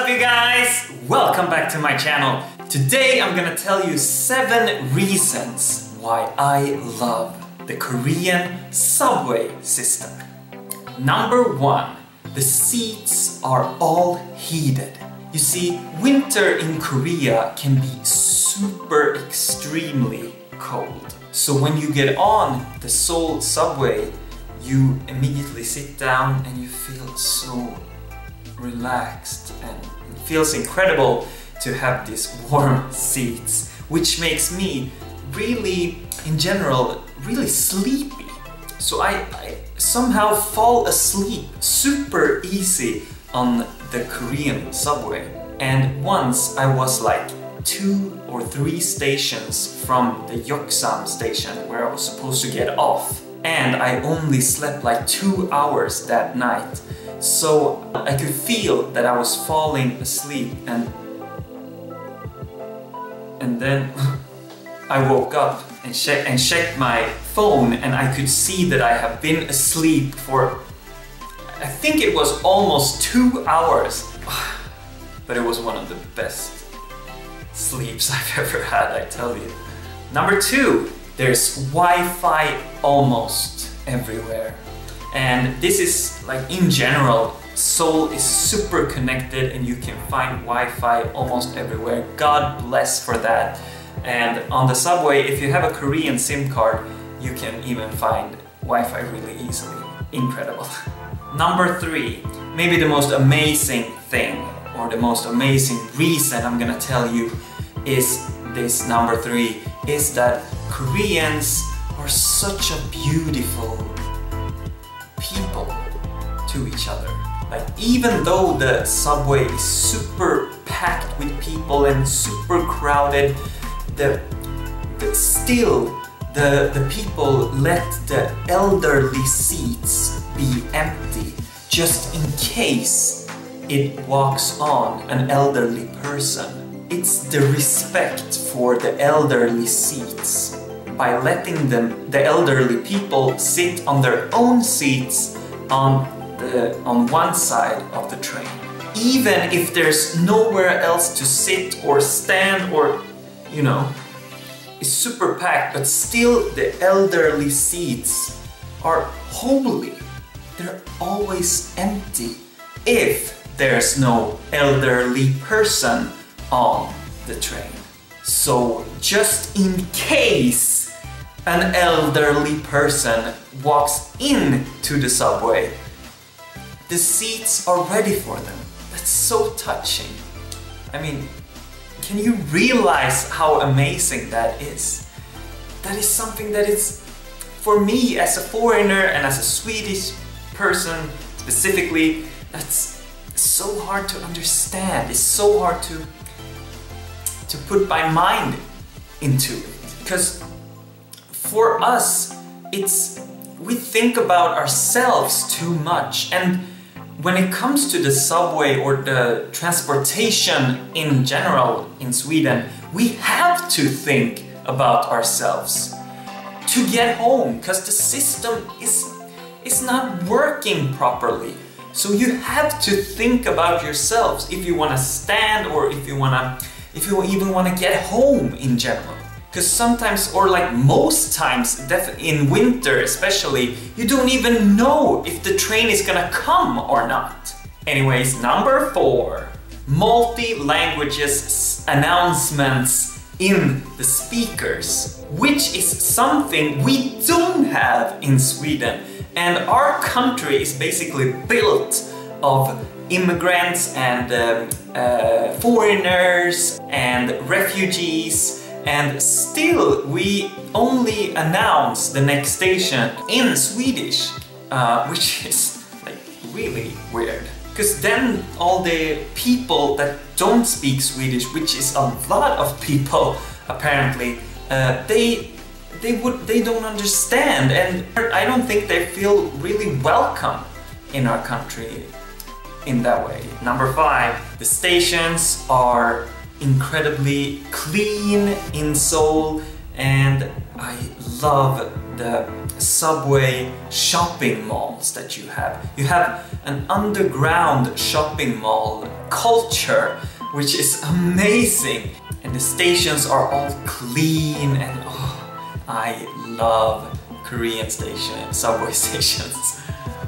up, you guys? Welcome back to my channel. Today I'm gonna tell you 7 reasons why I love the Korean subway system. Number 1, the seats are all heated. You see, winter in Korea can be super extremely cold. So when you get on the Seoul subway, you immediately sit down and you feel so relaxed, and it feels incredible to have these warm seats, which makes me really, in general, really sleepy. So I somehow fall asleep super easy on the Korean subway. And once I was like 2 or 3 stations from the Yeoksam station where I was supposed to get off, and I only slept like 2 hours that night. So I could feel that I was falling asleep, and then I woke up and checked my phone, and I could see that I have been asleep for, I think it was almost 2 hours. But it was one of the best sleeps I've ever had, I tell you. Number 2, there's Wi-Fi almost everywhere. And this is like, in general, Seoul is super connected and you can find Wi-Fi almost everywhere. God bless for that. And on the subway, if you have a Korean SIM card, you can even find Wi-Fi really easily. Incredible. Number 3, maybe the most amazing thing, or the most amazing reason I'm gonna tell you is this. Number 3 is that Koreans are such a beautiful people to each other. Like, even though the subway is super packed with people and super crowded, still the people let the elderly seats be empty, just in case it walks on an elderly person. It's the respect for the elderly seats by letting the elderly people sit on their own seats on one side of the train. Even if there's nowhere else to sit or stand, or, you know, it's super packed, but still the elderly seats are holy. They're always empty if there's no elderly person on the train. So just in case an elderly person walks into the subway, the seats are ready for them. That's so touching. I mean, can you realize how amazing that is? That is something that is, for me as a foreigner and as a Swedish person specifically, that's so hard to understand. It's so hard to put my mind into it. Because for us, we think about ourselves too much. And when it comes to the subway or the transportation in general in Sweden, we have to think about ourselves to get home, because the system is not working properly. So you have to think about yourselves if you want to stand, or if you even want to get home in general. Because sometimes, or like most times, in winter especially, you don't even know if the train is gonna come or not. Anyways, number 4, multi-languages announcements in the speakers, which is something we don't have in Sweden. And our country is basically built of immigrants and foreigners and refugees, and still we only announce the next station in Swedish, which is like really weird. Because then all the people that don't speak Swedish, which is a lot of people apparently, they don't understand, and I don't think they feel really welcome in our country in that way. Number 5, the stations are incredibly clean in Seoul, And I love the subway shopping malls that you have. You have an underground shopping mall culture, which is amazing. And the stations are all clean and I love Korean subway stations.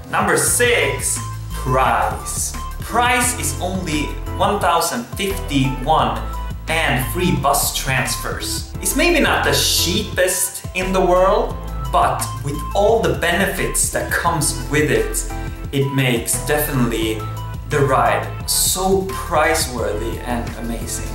Number 6, price. Price is only 1,051 and free bus transfers. It's maybe not the cheapest in the world, but with all the benefits that comes with it, it makes definitely the ride so price-worthy and amazing.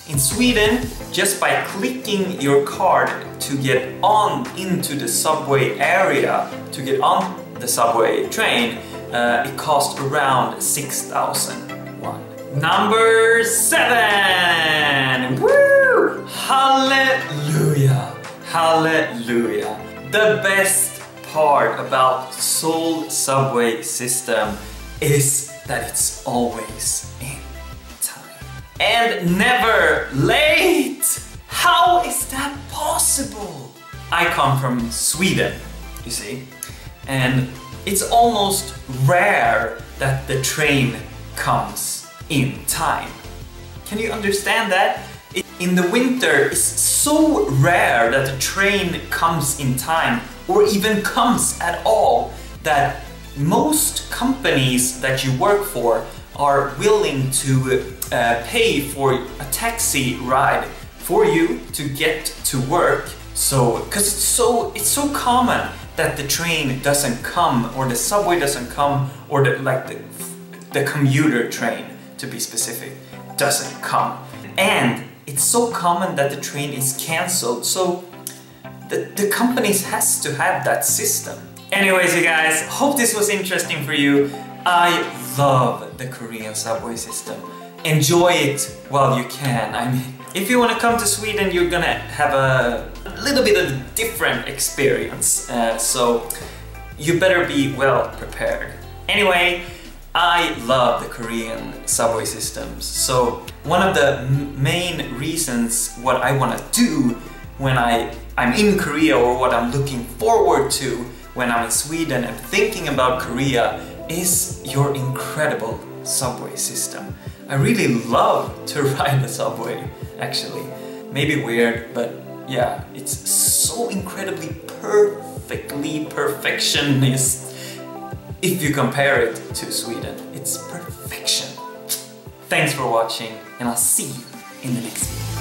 In Sweden, just by clicking your card to get on into the subway area, to get on the subway train, it costs around 6,000 won. Number 7! Woo! Hallelujah! Hallelujah! The best part about Seoul subway system is that it's always in time and never late! How is that possible? I come from Sweden, you see, and it's almost rare that the train comes in time. Can you understand that? In the winter, it's so rare that the train comes in time or even comes at all that most companies that you work for are willing to pay for a taxi ride for you to get to work. So, because it's so common that the train doesn't come, or the subway doesn't come, or the commuter train, to be specific, doesn't come. And it's so common that the train is cancelled, so the companies has to have that system. Anyways, you guys, hope this was interesting for you. I love the Korean subway system. Enjoy it while you can. I mean, if you want to come to Sweden, you're gonna have a little bit of a different experience, so you better be well prepared. Anyway, I love the Korean subway systems, so one of the main reasons what I want to do when I'm in Korea, or what I'm looking forward to when I'm in Sweden and thinking about Korea, is your incredible subway system. I really love to ride the subway, actually. Maybe weird, but yeah, it's so incredibly perfectly perfectionist. If you compare it to Sweden, it's perfection. Thanks for watching, and I'll see you in the next video.